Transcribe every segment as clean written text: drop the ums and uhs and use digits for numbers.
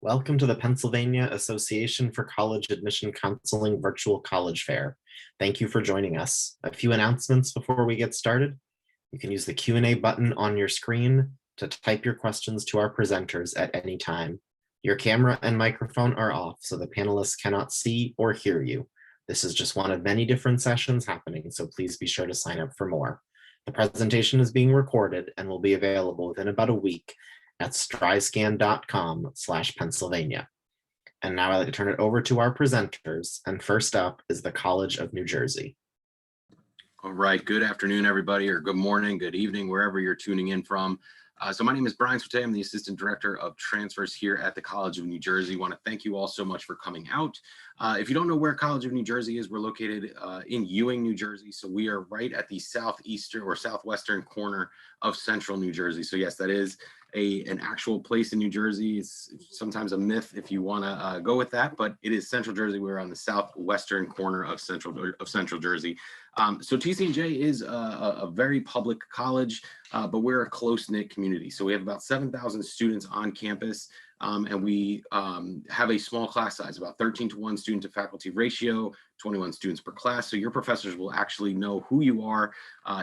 Welcome to the Pennsylvania Association for College Admission Counseling Virtual College Fair. Thank you for joining us. A few announcements before we get started. You can use the Q&A button on your screen to type your questions to our presenters at any time. Your camera and microphone are off, so the panelists cannot see or hear you. This is just one of many different sessions happening, so please be sure to sign up for more. The presentation is being recorded and will be available within about a week at stryscan.com/Pennsylvania. And now I'd like to turn it over to our presenters. And first up is the College of New Jersey. All right, good afternoon, everybody, or good morning, good evening, wherever you're tuning in from. So my name is Brian Sote. I'm the Assistant Director of Transfers here at the College of New Jersey. I want to thank you all so much for coming out. If you don't know where College of New Jersey is, we're located in Ewing, New Jersey. So we are right at the southeastern or southwestern corner of central New Jersey. So yes, that is an actual place in New Jersey. It's sometimes a myth if you want to go with that, but it is Central Jersey. We're on the southwestern corner of Central Jersey. So TCNJ is a very public college, but we're a close-knit community. So we have about 7,000 students on campus, and we have a small class size, about 13-to-1 student to faculty ratio, 21 students per class. So your professors will actually know who you are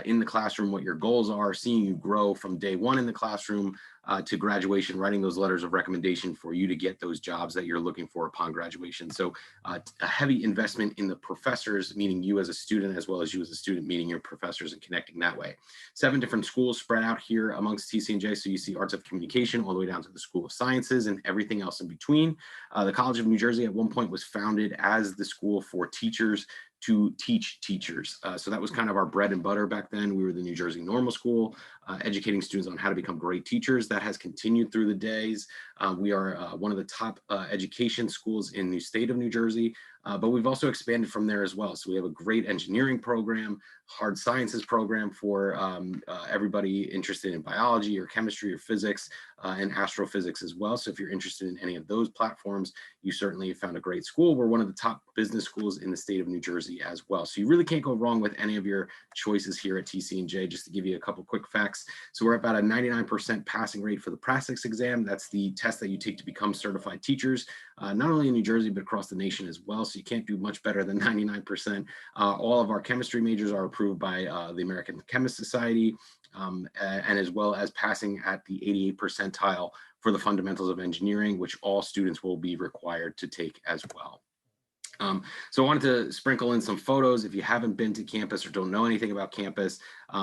in the classroom, what your goals are, seeing you grow from day one in the classroom to graduation, writing those letters of recommendation for you to get those jobs that you're looking for upon graduation. So a heavy investment in the professors, meaning you as a student, as well as you as a student, meaning your professors, and connecting that way. 7 different schools spread out here amongst TCNJ. So you see Arts of Communication all the way down to the School of Sciences and everything else in between. The College of New Jersey at one point was founded as the school for teachers to teach teachers. So that was kind of our bread and butter back then. We were the New Jersey Normal School, educating students on how to become great teachers. That has continued through the days. We are one of the top education schools in the state of New Jersey, but we've also expanded from there as well. So we have a great engineering program, hard sciences program for everybody interested in biology or chemistry or physics, and astrophysics as well. So if you're interested in any of those platforms, you certainly found a great school. We're one of the top business schools in the state of New Jersey as well. So you really can't go wrong with any of your choices here at TCNJ. Just to give you a couple quick facts. So we're about a 99% passing rate for the PACAC exam. That's the test that you take to become certified teachers, not only in New Jersey, but across the nation as well. So you can't do much better than 99%. All of our chemistry majors are approved by the American Chemist Society, and as well as passing at the 88th percentile for the fundamentals of engineering, which all students will be required to take as well. So I wanted to sprinkle in some photos. If you haven't been to campus or don't know anything about campus,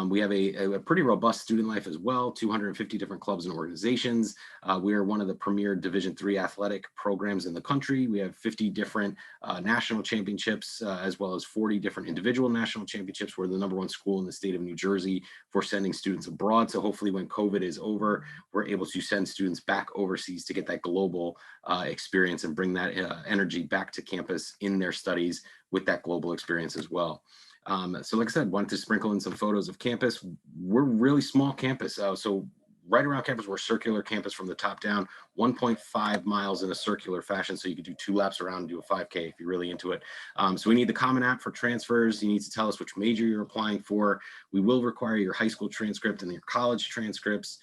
we have a pretty robust student life as well, 250 different clubs and organizations. We are one of the premier Division III athletic programs in the country. We have 50 different national championships, as well as 40 different individual national championships. We're the #1 school in the state of New Jersey for sending students abroad. So hopefully when COVID is over, we're able to send students back overseas to get that global experience and bring that energy back to campus in their studies with that global experience as well. So like I said, wanted to sprinkle in some photos of campus. We're really small campus. So right around campus, we're a circular campus from the top down, 1.5 miles in a circular fashion. So you could do 2 laps around and do a 5K if you're really into it. So we need the Common App for transfers. You need to tell us which major you're applying for. We will require your high school transcript and your college transcripts.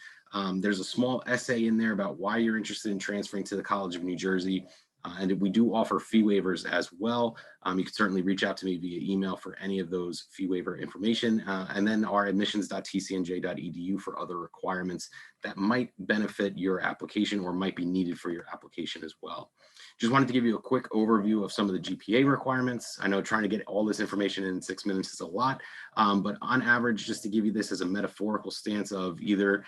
There's a small essay in there about why you're interested in transferring to the College of New Jersey. And we do offer fee waivers as well. You can certainly reach out to me via email for any of those fee waiver information. And then our admissions.tcnj.edu for other requirements that might benefit your application or might be needed for your application as well. Just wanted to give you a quick overview of some of the GPA requirements. I know trying to get all this information in 6 minutes is a lot, but on average, just to give you this as a metaphorical stance of either,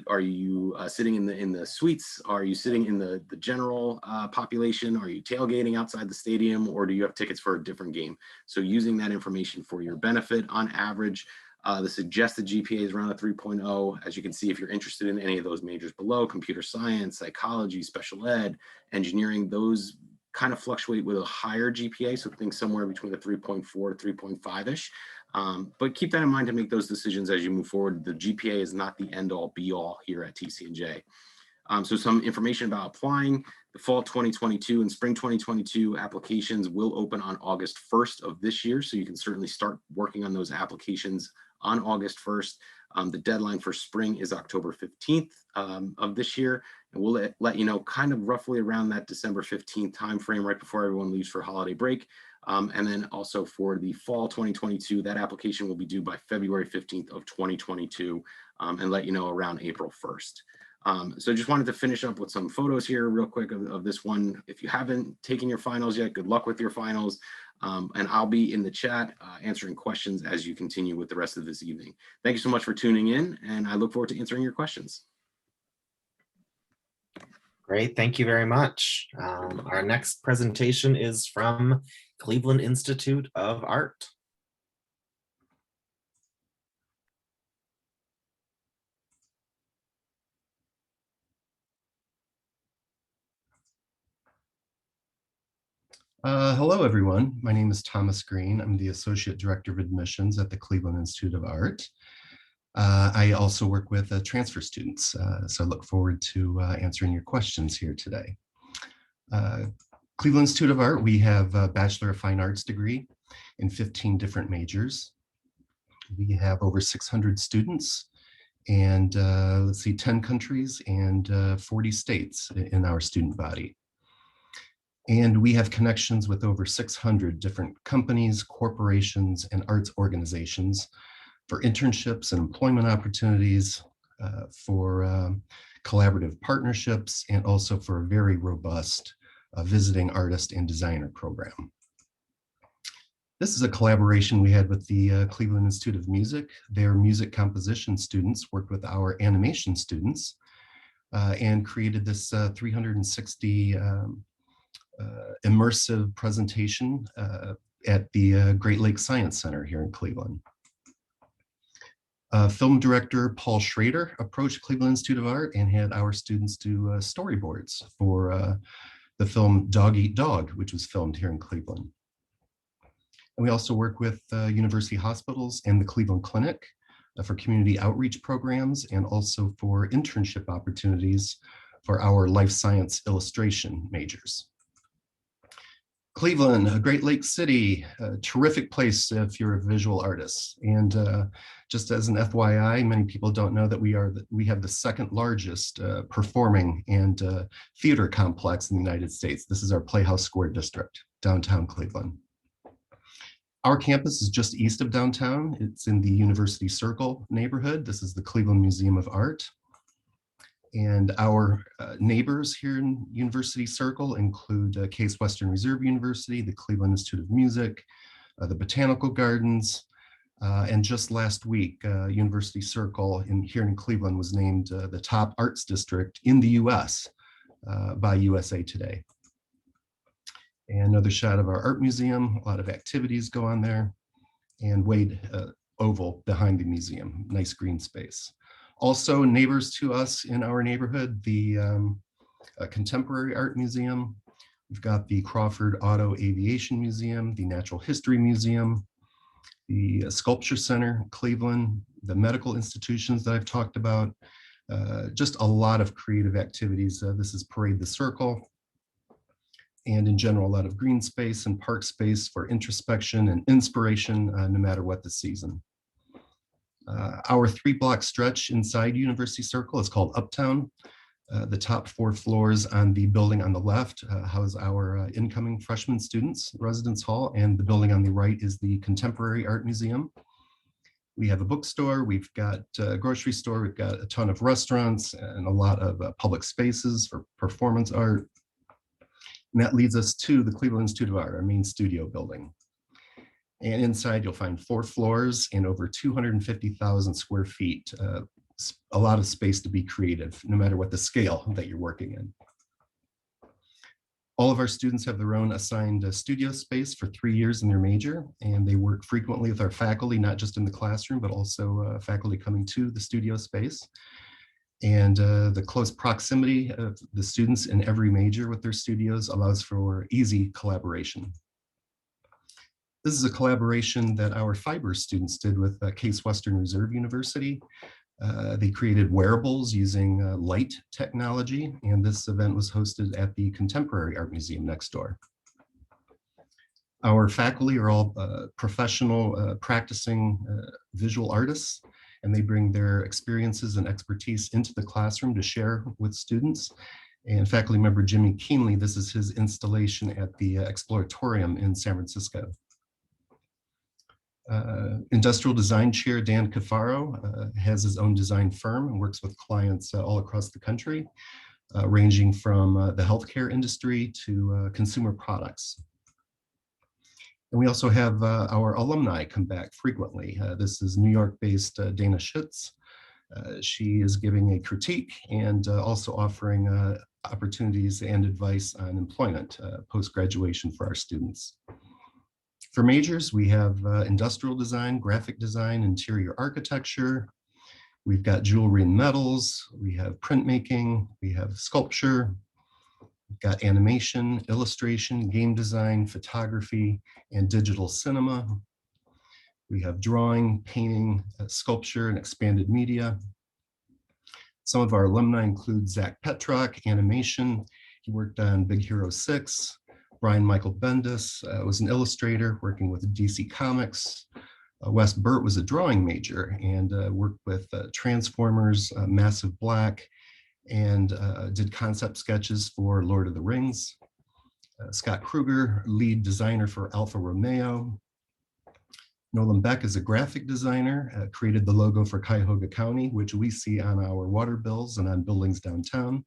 are you sitting in the suites? Are you sitting in the general population? Are you tailgating outside the stadium, or do you have tickets for a different game? So using that information for your benefit, on average, the suggested GPA is around a 3.0. As you can see, if you're interested in any of those majors below, computer science, psychology, special ed, engineering, those kind of fluctuate with a higher GPA. So think somewhere between a 3.4 to 3.5-ish. But keep that in mind to make those decisions as you move forward. The GPA is not the end all be all here at TCNJ. So some information about applying. The fall 2022 and spring 2022 applications will open on August 1st of this year. So you can certainly start working on those applications on August 1st. The deadline for spring is October 15th of this year. And we'll let you know kind of roughly around that December 15th timeframe, right before everyone leaves for holiday break. And then also for the fall 2022, that application will be due by February 15th of 2022 and let you know around April 1st. So just wanted to finish up with some photos here real quick of this one. If you haven't taken your finals yet, good luck with your finals. And I'll be in the chat answering questions as you continue with the rest of this evening. Thank you so much for tuning in, and I look forward to answering your questions. Great, thank you very much. Our next presentation is from Cleveland Institute of Art. Hello, everyone. My name is Thomas Green. I'm the Associate Director of Admissions at the Cleveland Institute of Art. I also work with transfer students, so I look forward to answering your questions here today. Cleveland Institute of Art, we have a Bachelor of Fine Arts degree in 15 different majors. We have over 600 students and 10 countries and 40 states in our student body. And we have connections with over 600 different companies, corporations, and arts organizations for internships and employment opportunities, for collaborative partnerships, and also for a very robust visiting artist and designer program. This is a collaboration we had with the Cleveland Institute of Music. Their music composition students worked with our animation students and created this 360 immersive presentation at the Great Lakes Science Center here in Cleveland. Film director Paul Schrader approached Cleveland Institute of Art and had our students do storyboards for the film Dog Eat Dog, which was filmed here in Cleveland. And we also work with university hospitals and the Cleveland Clinic for community outreach programs and also for internship opportunities for our life science illustration majors. Cleveland, a Great Lakes city, a terrific place if you're a visual artist. And just as an FYI, many people don't know that we have the second largest performing and theater complex in the United States. This is our Playhouse Square district, downtown Cleveland. Our campus is just east of downtown. It's in the University Circle neighborhood. This is the Cleveland Museum of Art. And our neighbors here in University Circle include Case Western Reserve University, the Cleveland Institute of Music, the Botanical Gardens, and just last week, University Circle here in Cleveland was named the top arts district in the US by USA Today. And another shot of our art museum, a lot of activities go on there, and Wade Oval behind the museum, nice green space. Also neighbors to us in our neighborhood, the Contemporary Art Museum. We've got the Crawford Auto Aviation Museum, the Natural History Museum, the Sculpture Center, Cleveland, the medical institutions that I've talked about, just a lot of creative activities. This is Parade the Circle. And in general, a lot of green space and park space for introspection and inspiration, no matter what the season. Our 3-block stretch inside University Circle is called Uptown. The top 4 floors on the building on the left house our incoming freshman students, residence hall, and the building on the right is the Contemporary Art Museum. We have a bookstore, we've got a grocery store, we've got a ton of restaurants and a lot of public spaces for performance art. And that leads us to the Cleveland Institute of Art, our main studio building. And inside you'll find 4 floors and over 250,000 square feet, a lot of space to be creative, no matter what the scale that you're working in. All of our students have their own assigned studio space for 3 years in their major, and they work frequently with our faculty, not just in the classroom, but also faculty coming to the studio space. And the close proximity of the students in every major with their studios allows for easy collaboration. This is a collaboration that our fiber students did with Case Western Reserve University. They created wearables using light technology, and this event was hosted at the Contemporary Art Museum next door. Our faculty are all professional practicing visual artists, and they bring their experiences and expertise into the classroom to share with students. And faculty member Jimmy Keenley, this is his installation at the Exploratorium in San Francisco. Industrial design chair Dan Cafaro has his own design firm and works with clients all across the country, ranging from the healthcare industry to consumer products. And we also have our alumni come back frequently. This is New York-based Dana Schutz. She is giving a critique and also offering opportunities and advice on employment post-graduation for our students. For majors, we have industrial design, graphic design, interior architecture. We've got jewelry and metals. We have printmaking. We have sculpture. We've got animation, illustration, game design, photography, and digital cinema. We have drawing, painting, sculpture, and expanded media. Some of our alumni include Zach Petrock, animation. He worked on Big Hero 6. Brian Michael Bendis was an illustrator working with DC Comics. Wes Burt was a drawing major and worked with Transformers, Massive Black, and did concept sketches for Lord of the Rings. Scott Kruger, lead designer for Alfa Romeo. Nolan Beck is a graphic designer, created the logo for Cuyahoga County, which we see on our water bills and on buildings downtown.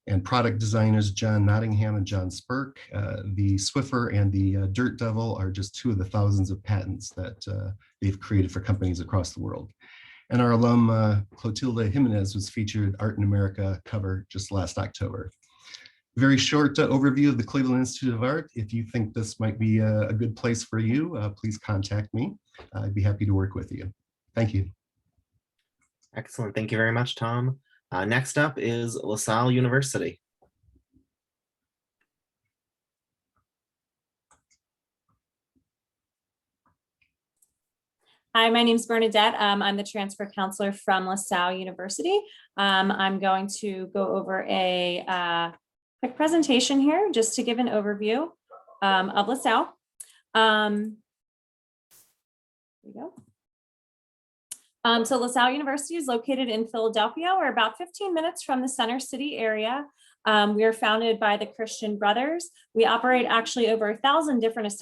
And product designers John Nottingham and John Spurk. The Swiffer and the Dirt Devil are just two of the thousands of patents that they've created for companies across the world. And our alum, Clotilde Jimenez, was featured Art in America cover just last October. Very short overview of the Cleveland Institute of Art. If you think this might be a good place for you, please contact me. I'd be happy to work with you. Thank you. Excellent. Thank you very much, Tom. Next up is LaSalle University. Hi, my name is Bernadette. I'm the transfer counselor from LaSalle University. I'm going to go over a quick presentation here just to give an overview of LaSalle. Here we go. So LaSalle University is located in Philadelphia. We're about 15 minutes from the Center City area. We are founded by the Christian Brothers. We operate actually over 1,000 different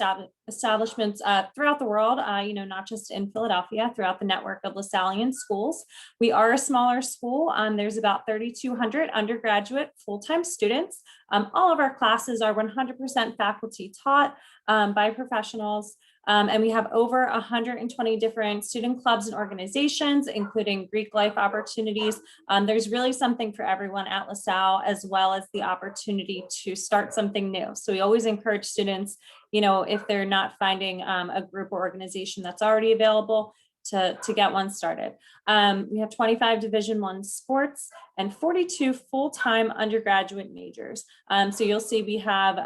establishments throughout the world, not just in Philadelphia, throughout the network of LaSallian schools. We are a smaller school. There's about 3,200 undergraduate full-time students. All of our classes are 100% faculty taught by professionals. And we have over 120 different student clubs and organizations, including Greek life opportunities. There's really something for everyone at LaSalle, as well as the opportunity to start something new. So we always encourage students, if they're not finding a group or organization that's already available, to get one started. We have 25 Division I sports and 42 full-time undergraduate majors. So you'll see we have,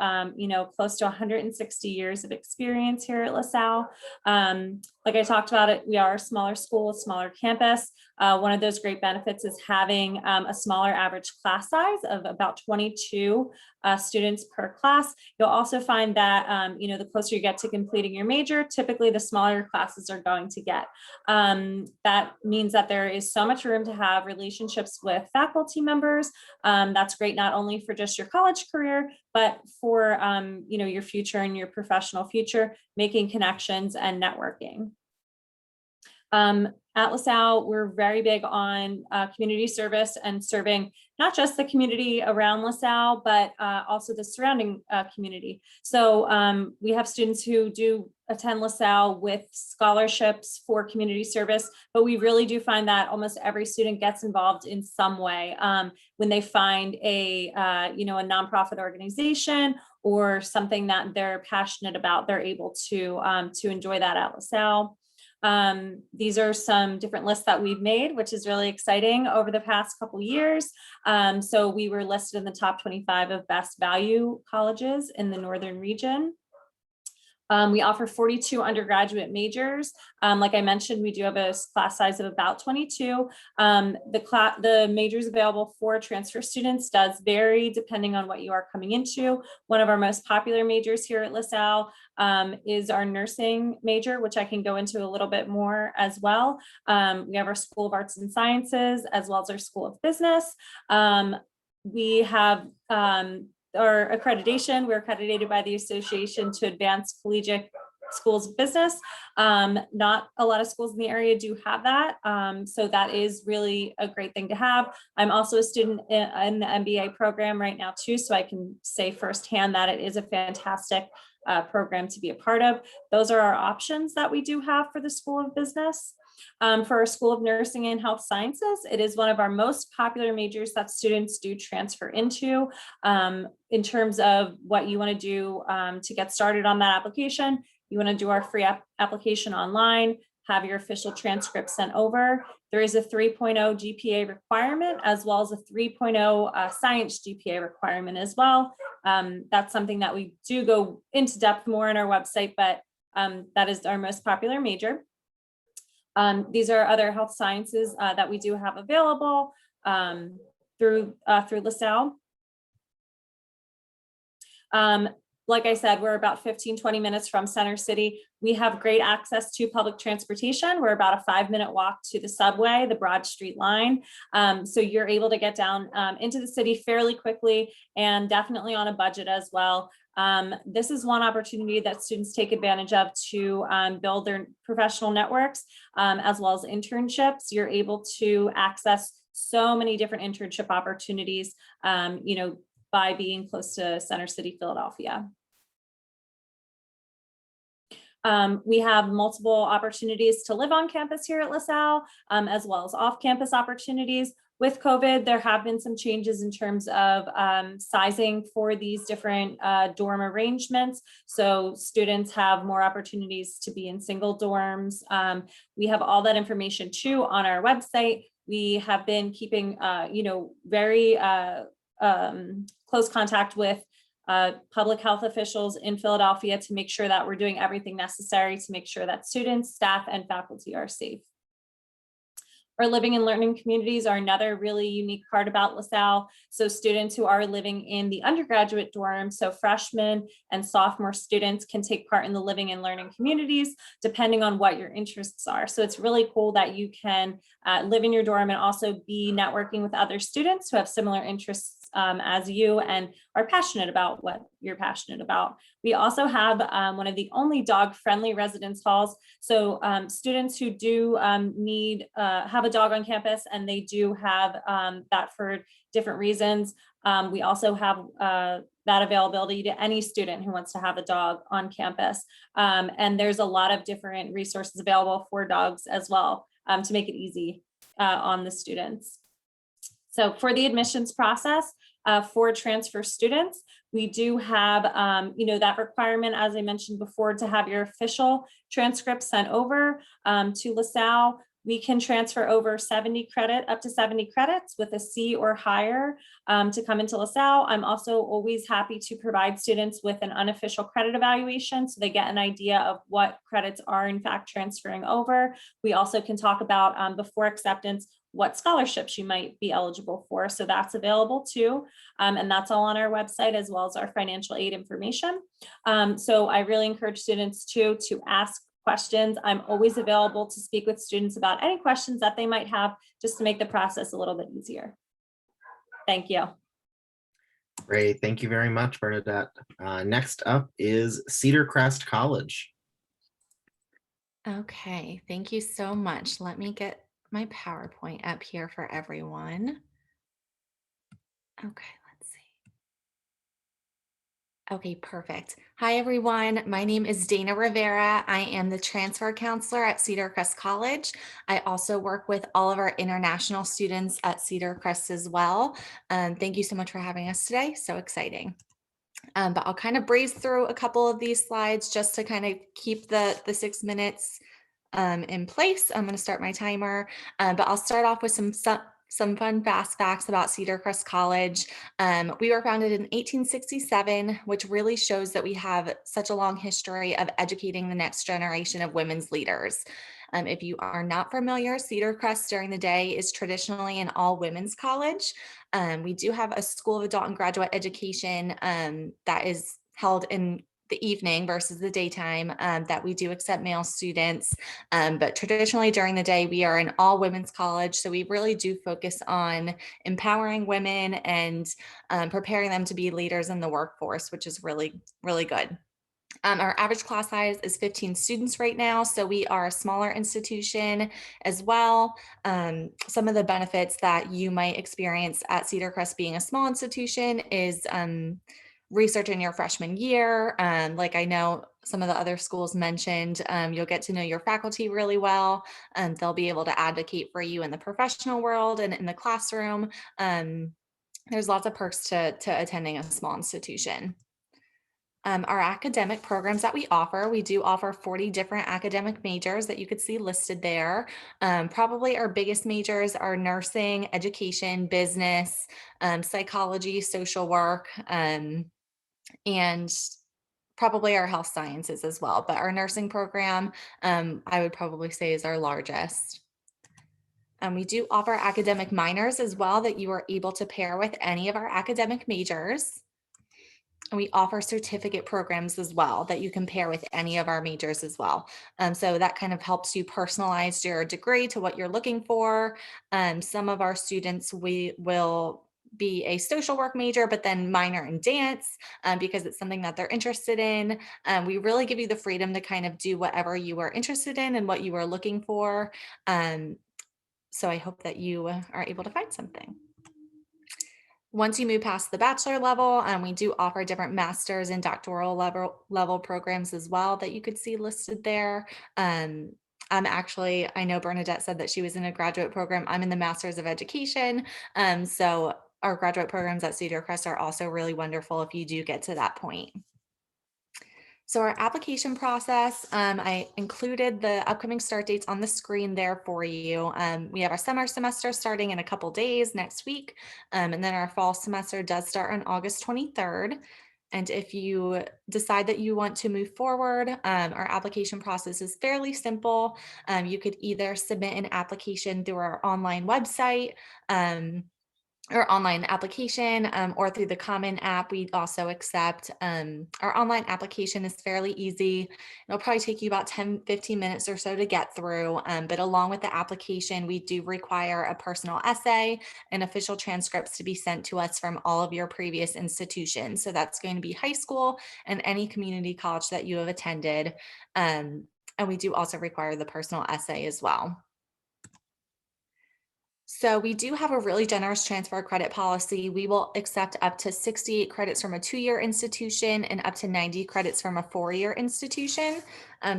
close to 160 years of experience here at LaSalle. Like I talked about it, we are a smaller school, a smaller campus. One of those great benefits is having a smaller average class size of about 22 students per class. You'll also find that, the closer you get to completing your major, typically the smaller your classes are going to get. That means that there is so much room to have relationships with faculty members. That's great not only for just your college career, but for your future and your professional future, making connections and networking. At LaSalle, we're very big on community service and serving not just the community around LaSalle, but also the surrounding community. So we have students who do attend LaSalle with scholarships for community service, but we really do find that almost every student gets involved in some way when they find a nonprofit organization or something that they're passionate about. They're able to enjoy that at LaSalle. These are some different lists that we've made, which is really exciting over the past couple years. So we were listed in the top 25 of best value colleges in the Northern region. We offer 42 undergraduate majors. Like I mentioned, we do have a class size of about 22. The majors available for transfer students does vary depending on what you are coming into. One of our most popular majors here at LaSalle is our nursing major, which I can go into a little bit more as well. We have our School of Arts and Sciences, as well as our School of Business. We have our accreditation. We're accredited by the Association to Advance Collegiate Schools of Business. Not a lot of schools in the area do have that. So that is really a great thing to have. I'm also a student in the MBA program right now too, so I can say firsthand that it is a fantastic program to be a part of. Those are our options that we do have for the School of Business. For our School of Nursing and Health Sciences, it is one of our most popular majors that students do transfer into. In terms of what you want to do to get started on that application, you want to do our free application online, have your official transcript sent over. There is a 3.0 GPA requirement, as well as a 3.0 science GPA requirement as well. That's something that we do go into depth more in our website, but that is our most popular major. These are other health sciences that we do have available through LaSalle. Like I said, we're about 15-20 minutes from Center City. We have great access to public transportation. We're about a 5-minute walk to the subway, the Broad Street line. So you're able to get down into the city fairly quickly and definitely on a budget as well. This is one opportunity that students take advantage of to build their professional networks, as well as internships. You're able to access so many different internship opportunities, by being close to Center City, Philadelphia. We have multiple opportunities to live on campus here at LaSalle, as well as off-campus opportunities. With COVID, there have been some changes in terms of sizing for these different dorm arrangements. So students have more opportunities to be in single dorms. We have all that information too on our website. We have been keeping, very close contact with public health officials in Philadelphia to make sure that we're doing everything necessary to make sure that students, staff, and faculty are safe. Our living and learning communities are another really unique part about LaSalle. So students who are living in the undergraduate dorm, so freshmen and sophomore students can take part in the living and learning communities depending on what your interests are. So it's really cool that you can live in your dorm and also be networking with other students who have similar interests as you and are passionate about what you're passionate about. We also have one of the only dog-friendly residence halls. So students who do have a dog on campus and they do have that for different reasons. We also have that availability to any student who wants to have a dog on campus. And there's a lot of different resources available for dogs as well to make it easy on the students. So for the admissions process for transfer students, we do have, that requirement, as I mentioned before, to have your official transcript sent over to LaSalle. We can transfer over up to 70 credits with a C or higher to come into LaSalle. I'm also always happy to provide students with an unofficial credit evaluation so they get an idea of what credits are in fact transferring over. We also can talk about before acceptance what scholarships you might be eligible for. So that's available too. And that's all on our website as well as our financial aid information. So I really encourage students to ask questions. I'm always available to speak with students about any questions that they might have just to make the process a little bit easier. Thank you. Great. Thank you very much, Bernadette. Next up is Cedar Crest College. Okay, thank you so much. Let me get my PowerPoint up here for everyone. Okay, let's see. Okay, perfect. Hi, everyone. My name is Dana Rivera. I am the transfer counselor at Cedar Crest College. I also work with all of our international students at Cedar Crest as well. Thank you so much for having us today. So exciting. But I'll kind of breeze through a couple of these slides just to kind of keep the 6 minutes in place. I'm going to start my timer, but I'll start off with some Some fun fast facts about Cedar Crest College. We were founded in 1867, which really shows that we have such a long history of educating the next generation of women's leaders. If you are not familiar, Cedar Crest during the day is traditionally an all women's college. We do have a School of Adult and Graduate Education that is held in the evening versus the daytime, that we do accept male students. But traditionally during the day, we are an all women's college. So we really do focus on empowering women and preparing them to be leaders in the workforce, which is really, really good. Our average class size is 15 students right now, so we are a smaller institution as well. Some of the benefits that you might experience at Cedar Crest being a small institution is research in your freshman year. Like I know some of the other schools mentioned, you'll get to know your faculty really well. They'll be able to advocate for you in the professional world and in the classroom. There's lots of perks to attending a small institution. Our academic programs that we do offer 40 different academic majors that you could see listed there. Probably our biggest majors are nursing, education, business, psychology, social work, and probably our health sciences as well. But our nursing program, I would probably say is our largest. We do offer academic minors as well that you are able to pair with any of our academic majors. And we offer certificate programs as well that you can pair with any of our majors as well. So that kind of helps you personalize your degree to what you're looking for. Some of our students, we will be a social work major, but then minor in dance because it's something that they're interested in. We really give you the freedom to kind of do whatever you are interested in and what you are looking for. So I hope that you are able to find something. Once you move past the bachelor level, we do offer different master's and doctoral level programs as well that you could see listed there. I know Bernadette said that she was in a graduate program. I'm in the Master's of Education. So our graduate programs at Cedar Crest are also really wonderful if you do get to that point. So our application process, I included the upcoming start dates on the screen there for you. We have our summer semester starting in a couple days next week, and then our fall semester does start on August 23rd. And if you decide that you want to move forward, our application process is fairly simple. You could either submit an application through our online website, or online application, or through the Common app. We also accept our online application is fairly easy. It'll probably take you about 10-15 minutes or so to get through. But along with the application, we do require a personal essay and official transcripts to be sent to us from all of your previous institutions. So that's going to be high school and any community college that you have attended. And we do also require the personal essay as well. So we do have a really generous transfer credit policy. We will accept up to 68 credits from a 2-year institution and up to 90 credits from a 4-year institution.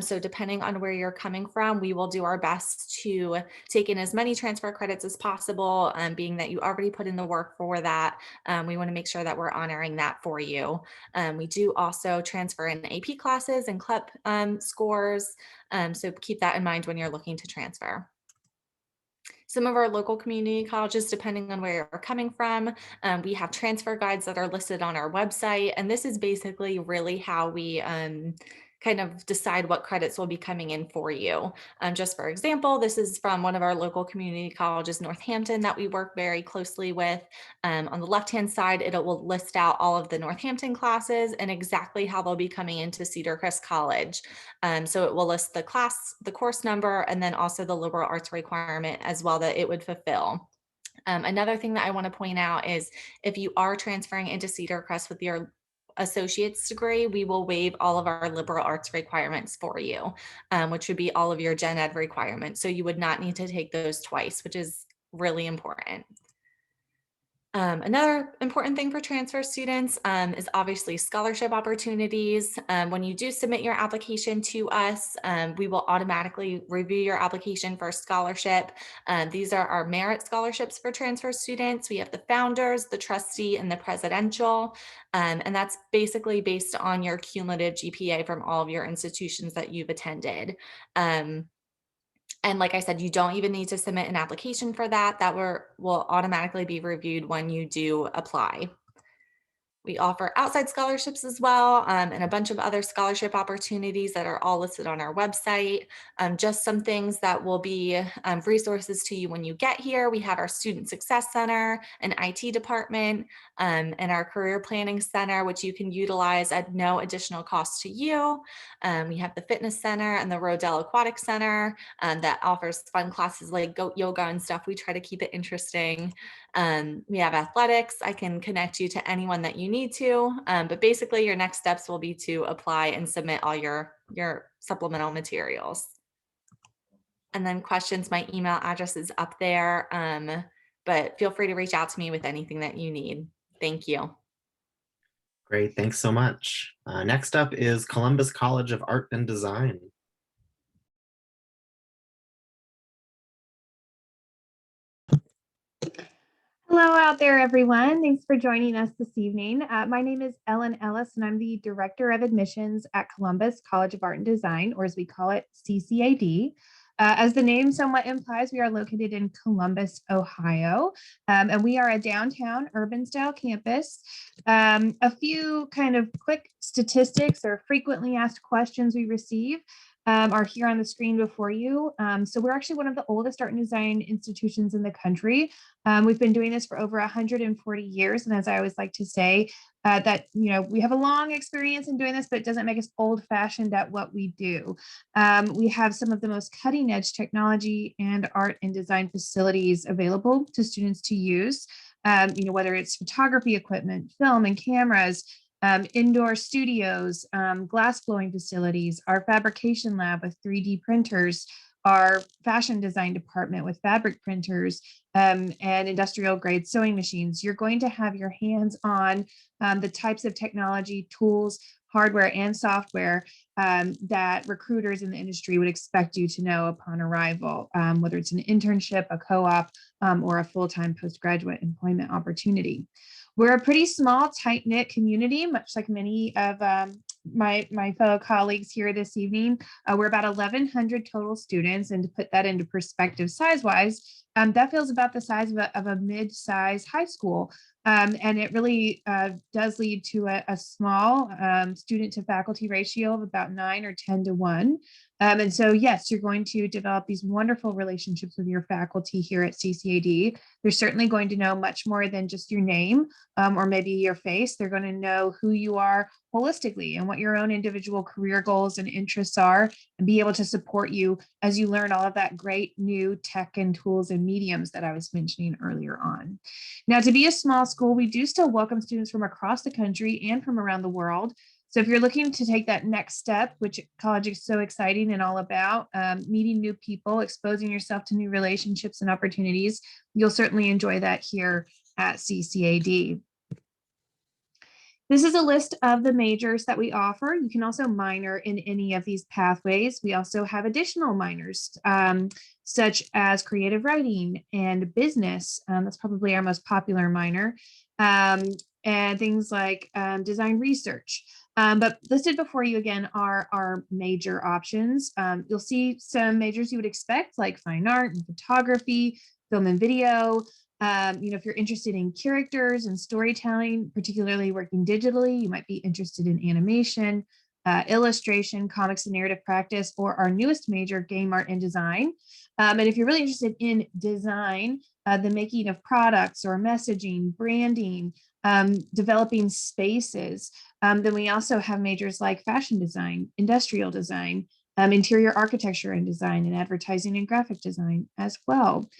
So depending on where you're coming from, we will do our best to take in as many transfer credits as possible, being that you already put in the work for that. We want to make sure that we're honoring that for you. We do also transfer in AP classes and CLEP scores. So keep that in mind when you're looking to transfer. Some of our local community colleges, depending on where you're coming from, we have transfer guides that are listed on our website. And this is basically really how we kind of decide what credits will be coming in for you. Just for example, this is from one of our local community colleges, Northampton, that we work very closely with. On the left-hand side, it will list out all of the Northampton classes and exactly how they'll be coming into Cedar Crest College. So it will list the class, the course number, and then also the liberal arts requirement as well that it would fulfill. Another thing that I want to point out is if you are transferring into Cedar Crest with your associate's degree, we will waive all of our liberal arts requirements for you, which would be all of your gen ed requirements. So you would not need to take those twice, which is really important. Another important thing for transfer students is obviously scholarship opportunities. When you do submit your application to us, we will automatically review your application for scholarship. These are our merit scholarships for transfer students. We have the founders, the trustee, and the presidential. And that's basically based on your cumulative GPA from all of your institutions that you've attended. And like I said, you don't even need to submit an application for that. That will automatically be reviewed when you do apply. We offer outside scholarships as well, and a bunch of other scholarship opportunities that are all listed on our website. Just some things that will be resources to you when you get here. We have our Student Success Center, an IT department, and our Career Planning Center, which you can utilize at no additional cost to you. We have the Fitness Center and the Rodell Aquatic Center that offers fun classes like goat yoga and stuff. We try to keep it interesting. We have athletics. I can connect you to anyone that you need to, but basically your next steps will be to apply and submit all your supplemental materials. And then questions, my email address is up there, but feel free to reach out to me with anything that you need. Thank you. Great, thanks so much. Next up is Columbus College of Art and Design. Hello out there, everyone. Thanks for joining us this evening. My name is Ellen Ellis, and I'm the Director of Admissions at Columbus College of Art and Design, or as we call it, CCAD. As the name somewhat implies, we are located in Columbus, Ohio, and we are a downtown urban-style campus. A few kind of quick statistics or frequently asked questions we receive are here on the screen before you. So we're actually one of the oldest art and design institutions in the country. We've been doing this for over 140 years. And as I always like to say, that, we have a long experience in doing this, but it doesn't make us old fashioned at what we do. We have some of the most cutting edge technology and art and design facilities available to students to use, whether it's photography equipment, film and cameras, indoor studios, glass blowing facilities, our fabrication lab with 3D printers, our fashion design department with fabric printers, and industrial grade sewing machines. You're going to have your hands on the types of technology, tools, hardware, and software that recruiters in the industry would expect you to know upon arrival, whether it's an internship, a co-op, or a full-time postgraduate employment opportunity. We're a pretty small, tight-knit community, much like many of my fellow colleagues here this evening. We're about 1,100 total students, and to put that into perspective size-wise, that feels about the size of a mid-size high school. And it really does lead to a small student to faculty ratio of about 9 or 10 to 1. And so, yes, you're going to develop these wonderful relationships with your faculty here at CCAD. They're certainly going to know much more than just your name or maybe your face. They're going to know who you are holistically and what your own individual career goals and interests are, and be able to support you as you learn all of that great new tech and tools and mediums that I was mentioning earlier on. Now, to be a small school, we do still welcome students from across the country and from around the world. So if you're looking to take that next step, which college is so exciting and all about, meeting new people, exposing yourself to new relationships and opportunities, you'll certainly enjoy that here at CCAD. This is a list of the majors that we offer. You can also minor in any of these pathways. We also have additional minors, such as creative writing and business. That's probably our most popular minor. And things like design research. But listed before you again are our major options. You'll see some majors you would expect, like fine art and photography, film and video. If you're interested in characters and storytelling, particularly working digitally, you might be interested in animation, illustration, comics and narrative practice, or our newest major, game art and design. And if you're really interested in design, the making of products or messaging, branding, developing spaces, then we also have majors like fashion design, industrial design, interior architecture and design, and advertising and graphic design as well.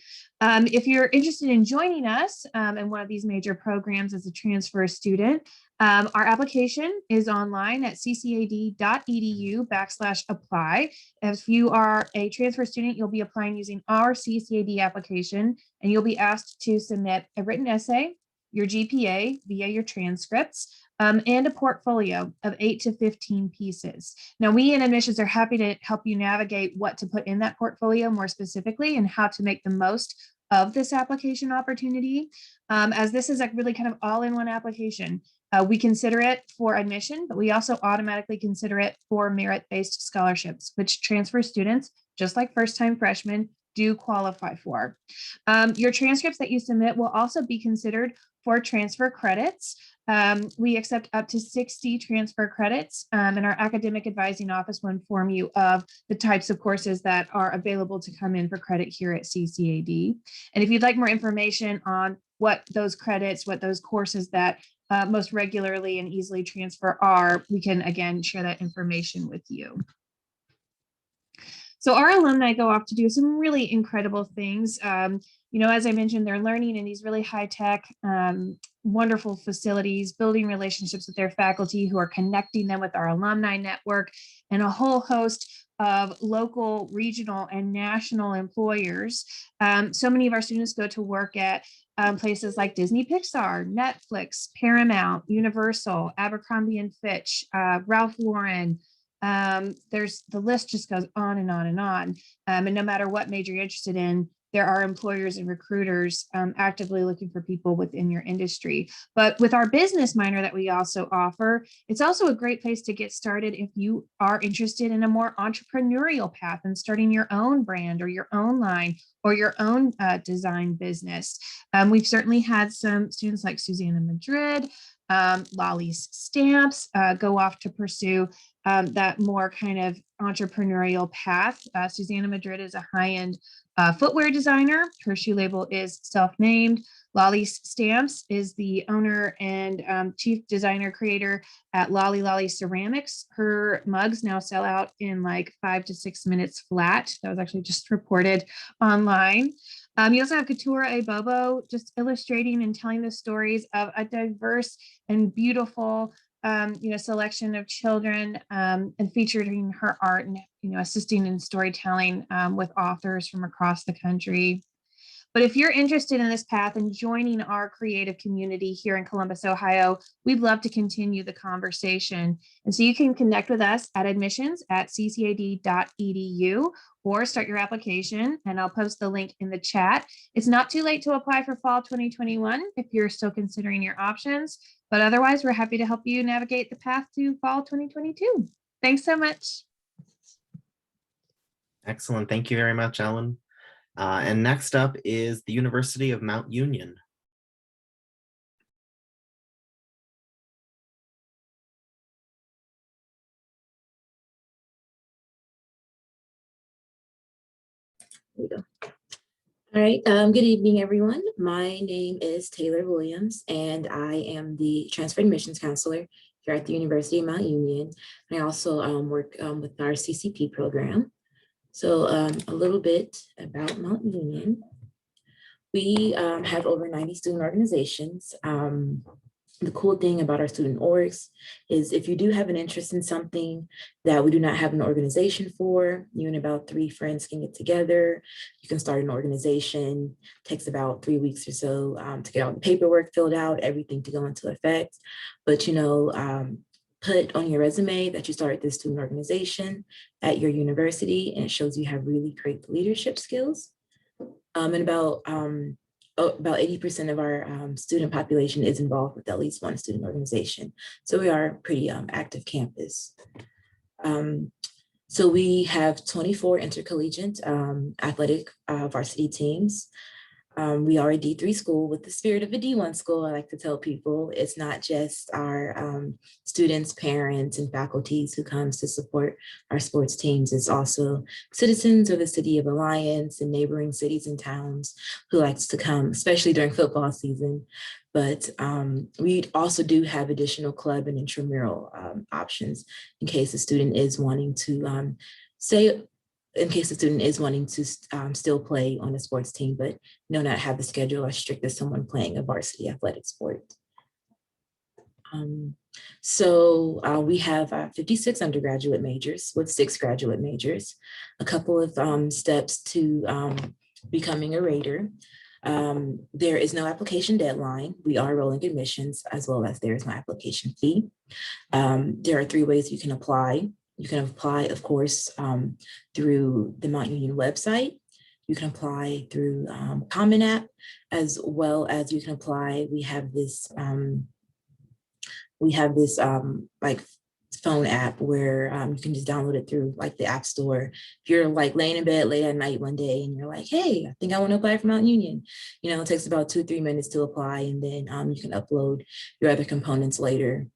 If you're interested in joining us in one of these major programs as a transfer student, our application is online at ccad.edu/apply. If you are a transfer student, you'll be applying using our CCAD application, and you'll be asked to submit a written essay, your GPA via your transcripts, and a portfolio of 8 to 15 pieces. Now, we in admissions are happy to help you navigate what to put in that portfolio more specifically and how to make the most of this application opportunity, as this is a really kind of all-in-one application. We consider it for admission, but we also automatically consider it for merit-based scholarships, which transfer students just like first-time freshmen do qualify for. Your transcripts that you submit will also be considered for transfer credits. We accept up to 60 transfer credits, and our academic advising office will inform you of the types of courses that are available to come in for credit here at CCAD. And if you'd like more information on what those credits, what those courses that most regularly and easily transfer are, we can again share that information with you. So our alumni go off to do some really incredible things. As I mentioned, they're learning in these really high-tech, wonderful facilities, building relationships with their faculty who are connecting them with our alumni network and a whole host of local, regional, and national employers. So many of our students go to work at places like Disney Pixar, Netflix, Paramount, Universal, Abercrombie and Fitch, Ralph Lauren. The list just goes on and on and on. And no matter what major you're interested in, there are employers and recruiters actively looking for people within your industry. But with our business minor that we also offer, it's also a great place to get started if you are interested in a more entrepreneurial path and starting your own brand or your own line or your own design business. We've certainly had some students like Susanna Madrid, Lolly's Stamps go off to pursue that more kind of entrepreneurial path. Susanna Madrid is a high-end footwear designer. Her shoe label is self-named. Lolly's Stamps is the owner and chief designer creator at Lolly Ceramics. Her mugs now sell out in like 5 to 6 minutes flat. That was actually just reported online. You also have Couture A Bobo, just illustrating and telling the stories of a diverse and beautiful selection of children and featuring her art and assisting in storytelling with authors from across the country. But if you're interested in this path and joining our creative community here in Columbus, Ohio, we'd love to continue the conversation. And so you can connect with us at admissions@ccad.edu or start your application, and I'll post the link in the chat. It's not too late to apply for fall 2021 if you're still considering your options, but otherwise we're happy to help you navigate the path to fall 2022. Thanks so much. Excellent. Thank you very much, Ellen. And next up is the University of Mount Union. There we go. All right, good evening, everyone. My name is Taylor Williams, and I am the Transfer Admissions Counselor here at the University of Mount Union. I also work with our CCP program. So a little bit about Mount Union. We have over 90 student organizations. The cool thing about our student orgs is if you do have an interest in something that we do not have an organization for, you and about 3 friends can get together. You can start an organization. It takes about 3 weeks or so to get all the paperwork filled out, everything to go into effect. But put on your resume that you started this student organization at your university, and it shows you have really great leadership skills. And about 80% of our student population is involved with at least one student organization. So we are a pretty active campus. So we have 24 intercollegiate athletic varsity teams. We are a D3 school with the spirit of a D1 school. I like to tell people it's not just our students, parents, and faculties who comes to support our sports teams. It's also citizens of the city of Alliance and neighboring cities and towns who likes to come, especially during football season. But we also do have additional club and intramural options in case a student is wanting to still play on a sports team, but not have the schedule as strict as someone playing a varsity athletic sport. We have 56 undergraduate majors with 6 graduate majors, a couple of steps to becoming a rater. There is no application deadline. We are rolling admissions, as well as there is no application fee. There are 3 ways you can apply. You can apply, of course, through the Mount Union website. You can apply through Common App, as well as you can apply. We have this like phone app where you can just download it through like the App Store. If you're like laying in bed late at night one day and you're like, hey, I think I want to apply for Mount Union, it takes about 2-3 minutes to apply, and then you can upload your other components later.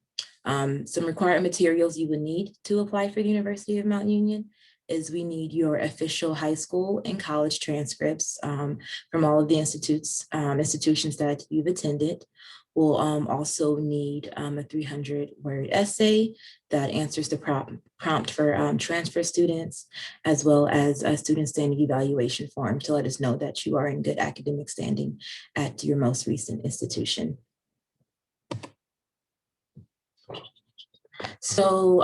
Some required materials you would need to apply for the University of Mount Union is we need your official high school and college transcripts from all of the institutions that you've attended. We'll also need a 300-word essay that answers the prompt for transfer students, as well as a student standing evaluation form to let us know that you are in good academic standing at your most recent institution. So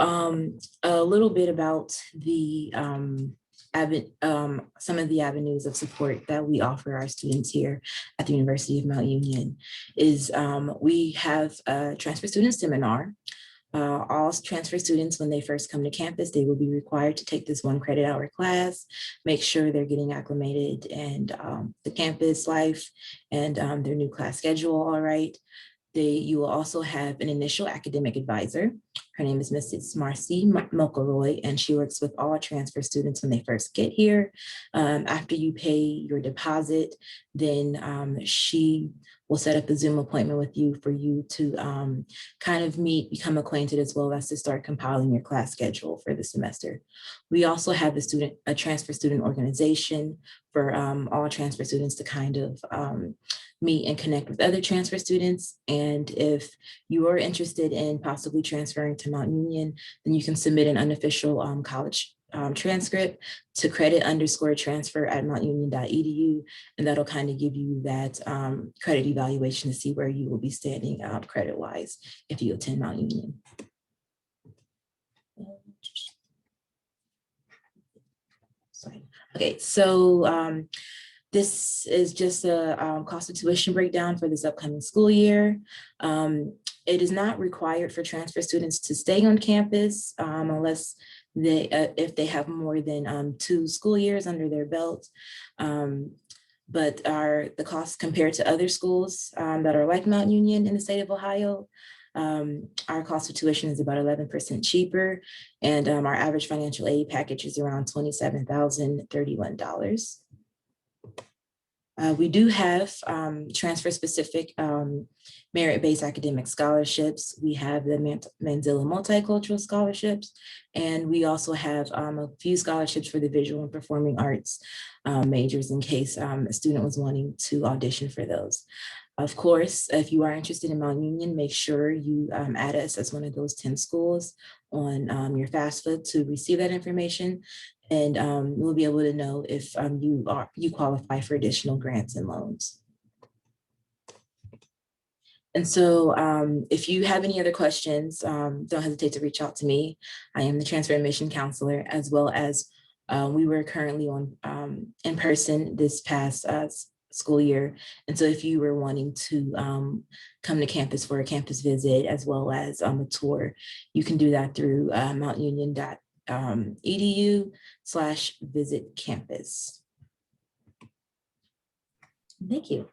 a little bit about the some of the avenues of support that we offer our students here at the University of Mount Union is we have a transfer student seminar. All transfer students, when they first come to campus, they will be required to take this 1 credit hour class, make sure they're getting acclimated and the campus life and their new class schedule all right. You will also have an initial academic advisor. Her name is Mrs. Marcy Mokaroy, and she works with all transfer students when they first get here. After you pay your deposit, then she will set up a Zoom appointment with you for you to kind of become acquainted, as well as to start compiling your class schedule for the semester. We also have a transfer student organization for all transfer students to kind of meet and connect with other transfer students. And if you are interested in possibly transferring to Mount Union, then you can submit an unofficial college transcript to credit_transfer@mountunion.edu, and that'll kind of give you that credit evaluation to see where you will be standing credit-wise if you attend Mount Union. Sorry. Okay, so this is just a cost of tuition breakdown for this upcoming school year. It is not required for transfer students to stay on campus unless if they have more than 2 school years under their belt. But the costs compared to other schools that are like Mount Union in the state of Ohio, our cost of tuition is about 11% cheaper, and our average financial aid package is around $27,031. We do have transfer-specific merit-based academic scholarships. We have the Manzilla Multicultural Scholarships, and we also have a few scholarships for the visual and performing arts majors in case a student was wanting to audition for those. Of course, if you are interested in Mount Union, make sure you add us as one of those 10 schools on your FAFSA to receive that information. And we'll be able to know if you qualify for additional grants and loans. And so if you have any other questions, don't hesitate to reach out to me. I am the transfer admission counselor, as well as we were currently on in person this past school year. And so if you were wanting to come to campus for a campus visit, as well as a tour, you can do that through mountunion.edu/visit campus. Thank you.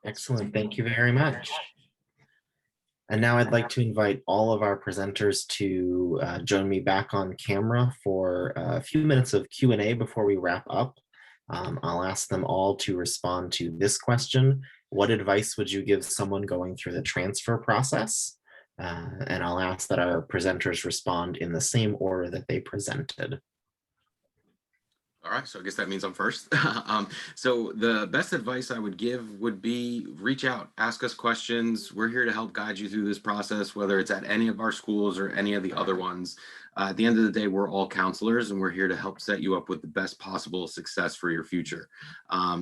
Excellent. Thank you very much. And now I'd like to invite all of our presenters to join me back on camera for a few minutes of Q&A before we wrap up. I'll ask them all to respond to this question: what advice would you give someone going through the transfer process? And I'll ask that our presenters respond in the same order that they presented. All right, so I guess that means I'm first. So the best advice I would give would be reach out, ask us questions. We're here to help guide you through this process, whether it's at any of our schools or any of the other ones. At the end of the day, we're all counselors, and we're here to help set you up with the best possible success for your future.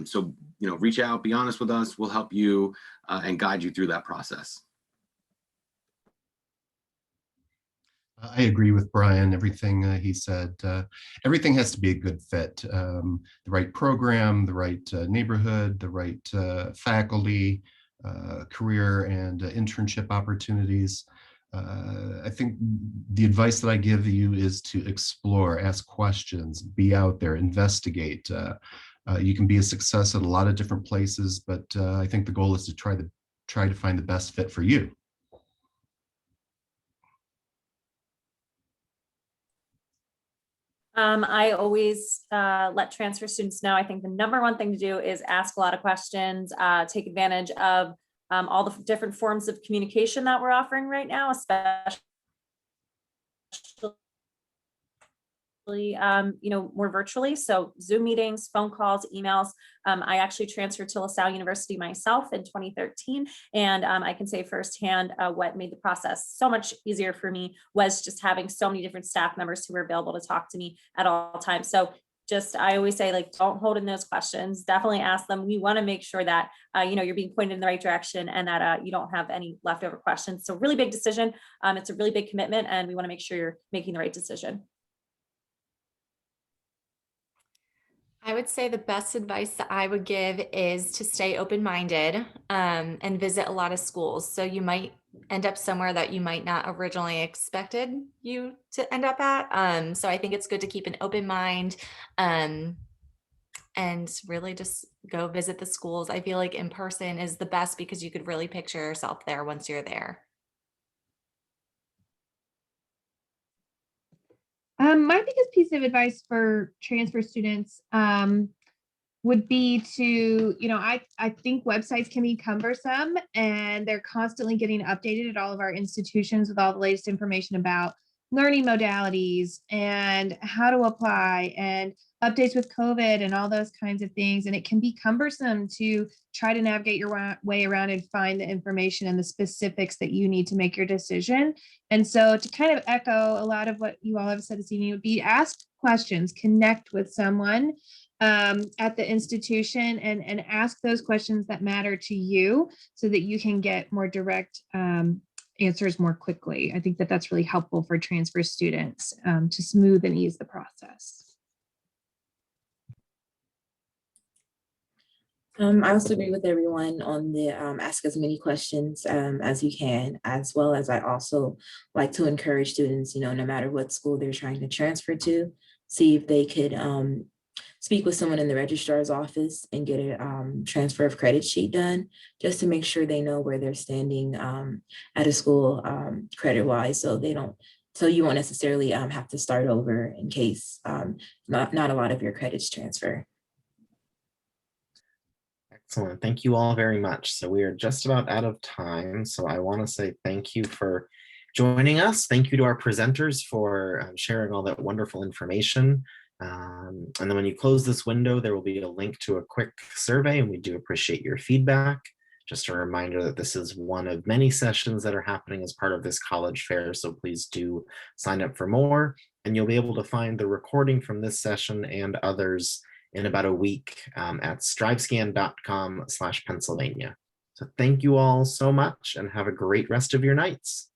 So, reach out, be honest with us. We'll help you and guide you through that process. I agree with Brian, everything he said. Everything has to be a good fit. The right program, the right neighborhood, the right faculty, career and internship opportunities. I think the advice that I give you is to explore, ask questions, be out there, investigate. You can be a success at a lot of different places, but I think the goal is to try to find the best fit for you. I always let transfer students know. I think the number one thing to do is ask a lot of questions, take advantage of all the different forms of communication that we're offering right now, especially more virtually. So Zoom meetings, phone calls, emails. I actually transferred to LaSalle University myself in 2013. And I can say firsthand what made the process so much easier for me was just having so many different staff members who were available to talk to me at all times. So I always say, like, don't hold in those questions. Definitely ask them. We want to make sure that, you're being pointed in the right direction and that you don't have any leftover questions. So really big decision. It's a really big commitment and we want to make sure you're making the right decision. I would say the best advice that I would give is to stay open-minded and visit a lot of schools. So you might end up somewhere that you might not originally expected you to end up at. So I think it's good to keep an open mind and really just go visit the schools. I feel like in person is the best because you could really picture yourself there once you're there. My biggest piece of advice for transfer students would be to, I think websites can be cumbersome and they're constantly getting updated at all of our institutions with all the latest information about learning modalities and how to apply and updates with COVID and all those kinds of things. And it can be cumbersome to try to navigate your way around and find the information and the specifics that you need to make your decision. And so to kind of echo a lot of what you all have said this evening would be ask questions, connect with someone at the institution and ask those questions that matter to you so that you can get more direct answers more quickly. I think that that's really helpful for transfer students to smooth and ease the process. I also agree with everyone on the ask as many questions as you can, as well as I also like to encourage students, no matter what school they're trying to transfer to, see if they could speak with someone in the registrar's office and get a transfer of credit sheet done, just to make sure they know where they're standing at a school credit-wise, so you won't necessarily have to start over in case not a lot of your credits transfer. Excellent. Thank you all very much. So we are just about out of time. So I want to say thank you for joining us. Thank you to our presenters for sharing all that wonderful information. And then when you close this window, there will be a link to a quick survey, and we do appreciate your feedback. Just a reminder that this is one of many sessions that are happening as part of this college fair, so please do sign up for more, and you'll be able to find the recording from this session and others in about a week at strivescan.com/Pennsylvania. So thank you all so much and have a great rest of your nights.